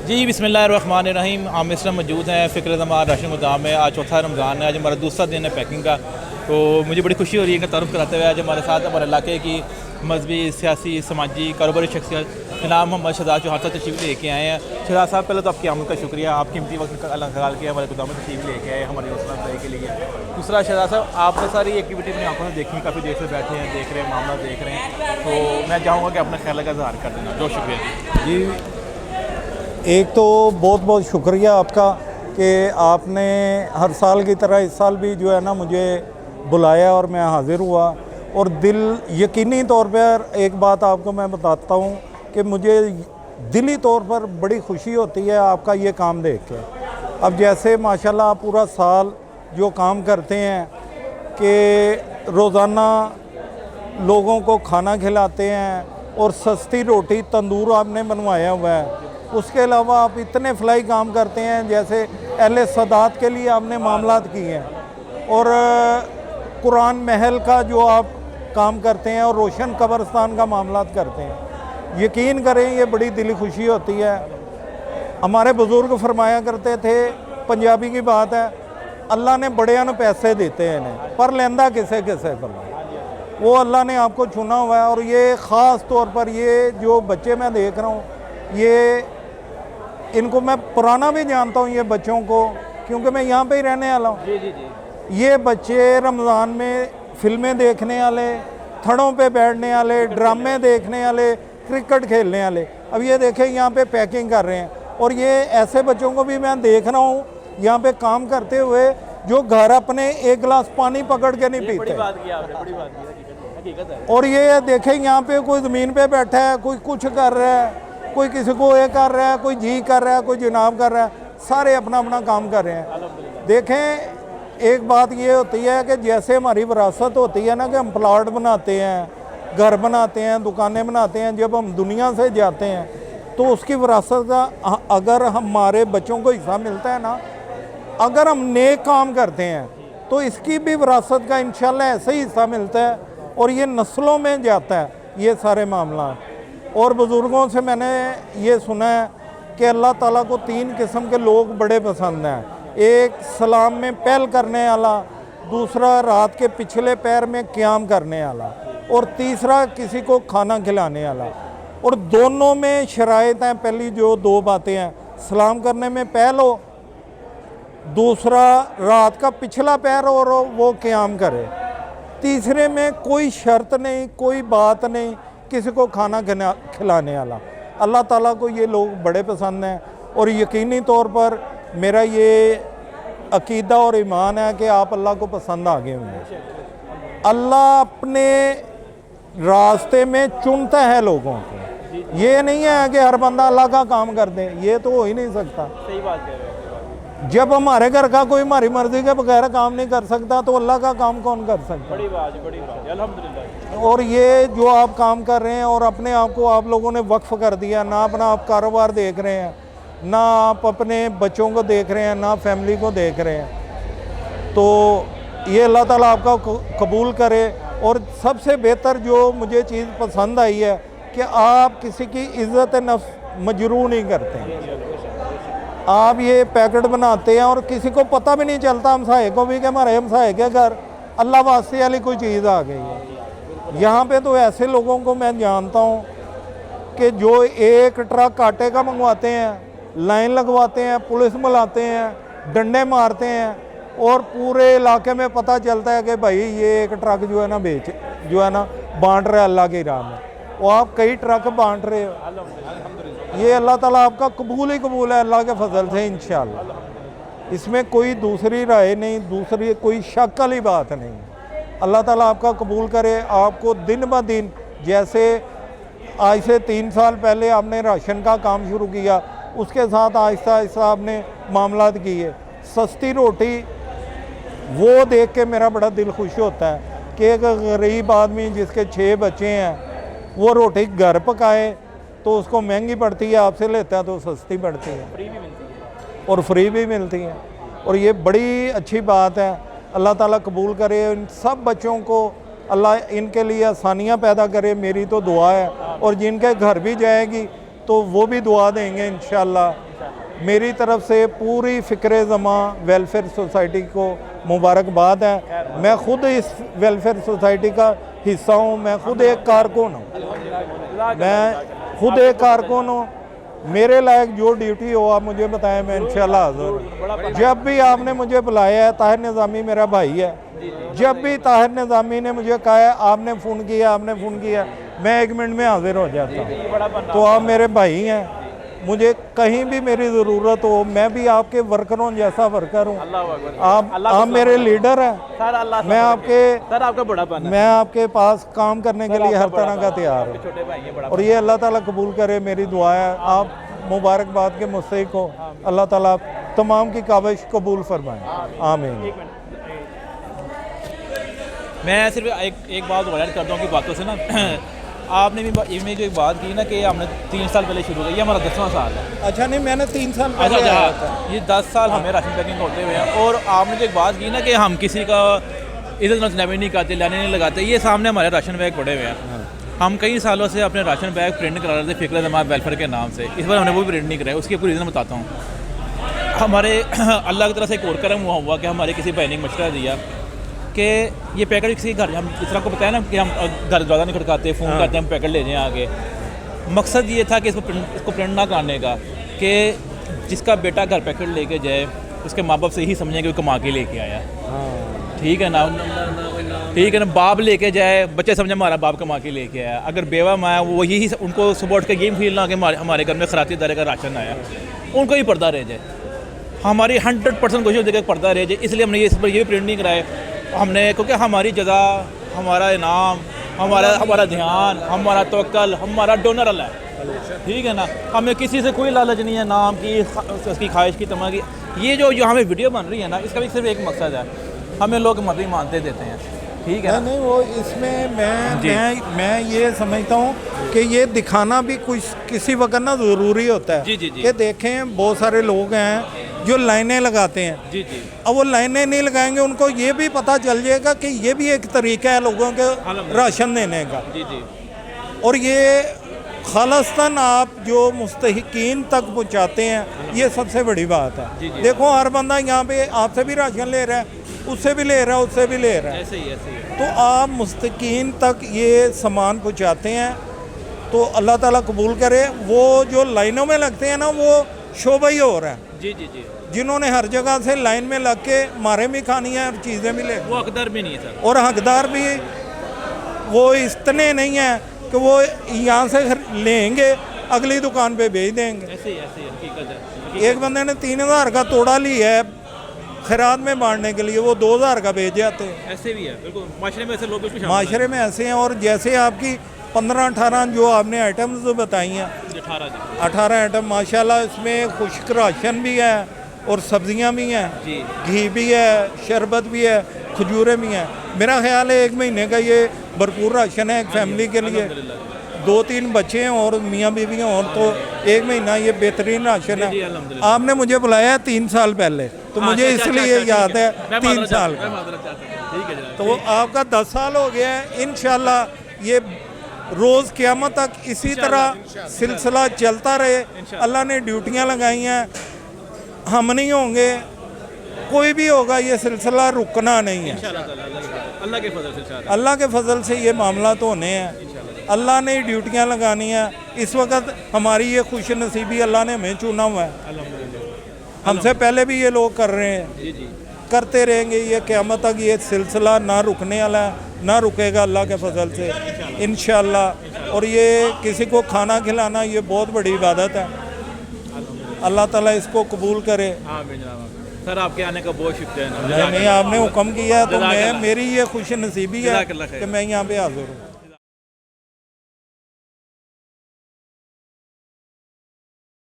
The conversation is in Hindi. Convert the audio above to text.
जी बिस्मिल्लाहिर्रहमानिर्रहीम। हम इस समय मौजूद हैं फ़िक्र ज़मान राशन गोदाम में। आज चौथा रमज़ान है, आज हमारा दूसरा दिन है पैकिंग का। तो मुझे बड़ी खुशी हो रही है कि तारुफ़ कराते हुए आज हमारे साथ हमारे इलाके की मजहबी, सियासी, समाजी, कारोबारी शख्सियत जनाब मोहम्मद शहजाद चौहान साहब तशरीफ़ लेके आए हैं। शहजाद साहब, पहले तो आपकी आमद का शुक्रिया, आप कीमती वक्त निकाल के हमारे गोदाम में तशरीफ़ लेके आए हमारी हौसला अफजाई के लिए। दूसरा, शहजाद साहब, आपने सारी एक्टिविटी अपनी आंखों से देखी, काफ़ी देर से बैठे हैं, देख रहे हैं, मामला देख रहे हैं, तो मैं चाहूँगा कि अपने ख्याल का इज़हार कर देना। बहुत शुक्रिया जी। एक तो बहुत बहुत शुक्रिया आपका कि आपने हर साल की तरह इस साल भी जो है ना मुझे बुलाया और मैं हाज़िर हुआ। और दिल यकीनी तौर पर एक बात आपको मैं बताता हूँ कि मुझे दिली तौर पर बड़ी खुशी होती है आपका ये काम देख के। अब जैसे माशाल्लाह आप पूरा साल जो काम करते हैं कि रोज़ाना लोगों को खाना खिलाते हैं और सस्ती रोटी तंदूर आपने बनवाया हुआ है। उसके अलावा आप इतने फ्लाई काम करते हैं, जैसे अहले सदात के लिए आपने मामलात किए हैं, और कुरान महल का जो आप काम करते हैं और रोशन कब्रस्तान का मामलात करते हैं। यकीन करें ये बड़ी दिली खुशी होती है। हमारे बुज़ुर्ग फरमाया करते थे, पंजाबी की बात है, अल्लाह ने बड़िया ने पैसे देते हैं इन्हें, पर लेंदा किसे किसे को। वो अल्लाह ने आपको चुना हुआ है। और ये ख़ास तौर पर ये जो बच्चे मैं देख रहा हूँ, ये इनको मैं पुराना भी जानता हूँ ये बच्चों को, क्योंकि मैं यहाँ पे ही रहने वाला हूँ। जी जी जी। ये बच्चे रमज़ान में फ़िल्में देखने वाले, थड़ों पे बैठने वाले, ड्रामे देखने वाले, क्रिकेट खेलने वाले, अब ये देखें यहाँ पे पैकिंग कर रहे हैं। और ये ऐसे बच्चों को भी मैं देख रहा हूँ यहाँ पे काम करते हुए, जो घर अपने एक गिलास पानी पकड़ के नहीं पीते। बड़ी बात की आपने, बड़ी बात की, हकीकत है। और ये देखें यहाँ पे कोई ज़मीन पे बैठा है, कोई कुछ कर रहा है, कोई किसी को ये कर रहा है, कोई जी कर रहा है, कोई जनाब कर रहा है, सारे अपना अपना काम कर रहे हैं। देखें, एक बात ये होती है कि जैसे हमारी विरासत होती है ना कि हम प्लाट बनाते हैं, घर बनाते हैं, दुकानें बनाते हैं, जब हम दुनिया से जाते हैं तो उसकी विरासत का अगर हमारे बच्चों को हिस्सा मिलता है ना, अगर हम नेक काम करते हैं तो इसकी भी विरासत का इंशाल्लाह ऐसे ही हिस्सा मिलता है और ये नस्लों में जाता है ये सारे मामला। और बुज़ुर्गों से मैंने ये सुना है कि अल्लाह ताला को 3 किस्म के लोग बड़े पसंद हैं। एक सलाम में पहल करने वाला, दूसरा रात के पिछले पैर में क़याम करने वाला, और तीसरा किसी को खाना खिलाने वाला। और दोनों में शराइत हैं। पहली जो 2 बातें हैं, सलाम करने में पहल हो, दूसरा रात का पिछला पैर और वो क़याम करे, तीसरे में कोई शर्त नहीं, कोई बात नहीं, किसी को खाना खिलाने वाला। अल्लाह ताला को ये लोग बड़े पसंद हैं। और यकीनी तौर पर मेरा ये अकीदा और ईमान है कि आप अल्लाह को पसंद आ गए होंगे। अल्लाह अपने रास्ते में चुनता है लोगों को, ये नहीं है कि हर बंदा अल्लाह का काम कर दे, ये तो हो ही नहीं सकता। सही बात कह रहे हैं। जब हमारे घर का कोई हमारी मर्जी के बगैर काम नहीं कर सकता तो अल्लाह का काम कौन कर सकता। बड़ी बात, बड़ी बात, अल्हम्दुलिल्लाह। और ये जो आप काम कर रहे हैं और अपने आप को आप लोगों ने वक्फ कर दिया, ना अपना आप कारोबार देख रहे हैं, ना आप अपने बच्चों को देख रहे हैं, ना फैमिली को देख रहे हैं, तो ये अल्लाह ताला आपका कबूल करे। और सबसे बेहतर जो मुझे चीज़ पसंद आई है कि आप किसी की इज़्ज़त नफ्स मजरूह नहीं करते हैं। आप ये पैकेट बनाते हैं और किसी को पता भी नहीं चलता, हमसाए को भी, कि हमारे हमसाए के घर अल्लाह वास्ते वाली कोई चीज़ आ गई है। यहाँ पे तो ऐसे लोगों को मैं जानता हूँ कि जो एक ट्रक आटे का मंगवाते हैं, लाइन लगवाते हैं, पुलिस बुलाते हैं, डंडे मारते हैं, और पूरे इलाके में पता चलता है कि भाई ये एक ट्रक जो है ना जो है ना बांट रहे अल्लाह की राह में, वो आप कई ट्रक बांट रहे हो। ये अल्लाह ताला आपका कबूल ही कबूल है अल्लाह के फजल से इंशाअल्लाह। इसमें कोई दूसरी राय नहीं, दूसरी कोई शक वाली बात नहीं। अल्लाह ताला आपका कबूल करे। आपको दिन ब दिन, जैसे आज से 3 साल पहले आपने राशन का काम शुरू किया, उसके साथ आहिस्ता आहिस्ता आपने मामलात किए। सस्ती रोटी वो देख के मेरा बड़ा दिल खुश होता है कि एक गरीब आदमी जिसके 6 बच्चे हैं वो रोटी घर पकाए तो उसको महंगी पड़ती है, आपसे लेता है तो सस्ती पड़ती है, फ्री भी मिलती है और फ्री भी मिलती है। और ये बड़ी अच्छी बात है। अल्लाह ताला कबूल करे इन सब बच्चों को, अल्लाह इनके लिए आसानियाँ पैदा करे, मेरी तो दुआ है। और जिनके घर भी जाएगी तो वो भी दुआ देंगे इंशाअल्लाह मेरी तरफ से पूरी फ़िक्र ज़मा वेलफेयर सोसाइटी को मुबारकबाद है। मैं ख़ुद इस वेलफेयर सोसाइटी का हिस्सा हूँ, मैं ख़ुद एक कारकुन हूँ, मेरे लायक जो ड्यूटी हो आप मुझे बताएं, मैं इंशाल्लाह हाज़िर। जब भी आपने मुझे बुलाया है, ताहिर निज़ामी मेरा भाई है, जब भी ताहिर निज़ामी ने मुझे कहा है आपने फ़ोन किया, मैं 1 मिनट में हाज़िर हो जाता हूँ। तो आप मेरे भाई हैं, मुझे कहीं भी मेरी ज़रूरत हो, मैं भी आपके वर्करों जैसा वर्कर हूँ। आप मेरे लीडर हैं, मैं आपके पास काम करने के लिए हर तरह का तैयार हूँ। और ये अल्लाह ताला कबूल करे, मेरी दुआ है। आप मुबारकबाद के मुस्तहिक हो, अल्लाह ताला तमाम की काविश कबूल फरमाए, आमीन। मैं सिर्फ एक बात और ऐड करता हूँ कि बातों से ना आपने भी इनमें जो एक बात की ना कि हमने 3 साल पहले शुरू किया, ये हमारा 10वां साल है। अच्छा, नहीं मैंने 3 साल पहले आया था। ये 10 साल हमें राशन पैकिंग होते हुए हैं। और आपने जो एक बात की ना कि हम किसी का इज्जत नजर नहीं करते, लाने नहीं लगाते, ये सामने हमारे राशन बैग पड़े हुए हैं। हम कई सालों से अपने राशन बैग प्रिंट करा रहे थे फ़िक्र ज़मा वेलफेयर के नाम से। इस बार हमने वो भी प्रिंट नहीं कराया। उसकी पूरी रीज़न बताता हूँ। हमारे अल्लाह की तरफ से एक और करम हुआ कि हमारे किसी बहन ने मशवरा दिया कि ये पैकेट किसी घर, हम इस तरह को बताया ना कि हम घर ज़्यादा नहीं खड़काते, फ़ोन करते हैं, हम पैकेट ले जाएँ आगे। मकसद ये था कि इसको प्रिंट ना करने का, कि जिसका बेटा घर पैकेट लेके जाए उसके माँ बाप से ही समझें कि वो कमा के लेके आया। ठीक है ना, ठीक है ना। बाप लेके जाए, बच्चे समझे हमारा बाप कमा के लेके आया। अगर बेवा माँ वो यही उनको सपोर्ट का गेम फील ना कि हमारे घर में खराती दारे का राशन आया, उनको ही पर्दा रह जाए। हमारी 100% कोशिश होती है कि पर्दा रह जाए। इसलिए हमने इस पर ये प्रिंट नहीं कराए हमने, क्योंकि हमारी जज़ा, हमारा इनाम, हमारा ध्यान, हमारा तवक्कल, हमारा डोनर अल्लाह है। ठीक है ना, हमें किसी से कोई लालच नहीं है, नाम की, उसकी ख्वाहिश की, तमा की। ये जो हमें वीडियो बन रही है ना, इसका भी सिर्फ एक मकसद है, हमें लोग मदद मानते देते हैं। ठीक है, नहीं वो इसमें मैं ये समझता हूँ कि ये दिखाना भी कुछ किसी वक्त ना ज़रूरी होता है। जी। कि देखें बहुत सारे लोग हैं जो लाइनें लगाते हैं। जी। अब वो लाइनें नहीं लगाएंगे, उनको ये भी पता चल जाएगा कि ये भी एक तरीका है लोगों के राशन देने का। जी। और ये खालिस्तान आप जो मुस्तहिकीन तक पहुँचाते हैं, ये सबसे बड़ी बात है। जी। देखो हर बंदा यहाँ पे आपसे भी राशन ले रहा है, उससे भी ले रहा है, उससे भी ले रहा है। ऐसे ही तो आप मुस्तकीन तक ये सामान पहुँचाते हैं, तो अल्लाह ताला कबूल करे। वो जो लाइनों में लगते हैं ना, वो शोभा ही हो रहा है। जी। जिन्होंने हर जगह से लाइन में लग के मारे भी खानी है और चीज़ें भी ले, वो हकदार भी नहीं है सर। और हकदार भी वो इतने नहीं हैं कि वो यहाँ से लेंगे अगली दुकान पे भेज देंगे। ऐसे ही हकीकत है। एक बंदे ने 3000 का तोड़ा लिया है खैरात में बांटने के लिए, वो 2000 का भेज जाते हैं। ऐसे भी है, बिल्कुल माशरे में ऐसे लोग भी माशरे में ऐसे हैं। और जैसे आपकी 15-18 जो आपने आइटम्स बताई हैं, 18 आइटम माशाल्लाह, इसमें खुश्क राशन भी है और सब्जियां भी हैं, घी भी है, शरबत भी है, खजूरें भी हैं। मेरा ख्याल है 1 महीने का ये भरपूर राशन है एक फैमिली के लिए। 2-3 बच्चे हैं और मियाँ बीवी हैं, और तो 1 महीना ये बेहतरीन राशन है। आपने मुझे बुलाया 3 साल पहले, तो मुझे इसलिए याद है 3 साल का। तो आपका 10 साल हो गया है। इंशाल्लाह ये रोज़ क़यामत तक इसी तरह सिलसिला चलता रहे। अल्लाह ने ड्यूटियाँ लगाई हैं, हम नहीं होंगे, कोई भी होगा, ये सिलसिला रुकना नहीं है। अल्लाह के फजल से ये मामला तो होने हैं। अल्लाह ने ड्यूटियाँ लगानी है। इस वक्त हमारी ये खुश नसीबी, अल्लाह ने हमें चुना हुआ है। हमसे पहले भी ये लोग कर रहे हैं, करते रहेंगे। ये क़यामत तक ये सिलसिला ना रुकने वाला है, ना रुकेगा अल्लाह के फजल से इंशाअल्लाह। और ये किसी को खाना खिलाना ये बहुत बड़ी इबादत है। अल्लाह ताला इसको कबूल करे। सर आपके आने का बहुत शुक्रिया। नहीं, आपने हुक्म किया तो मेरी ये खुश नसीबी है कि मैं यहाँ पे हाज़िर हूँ।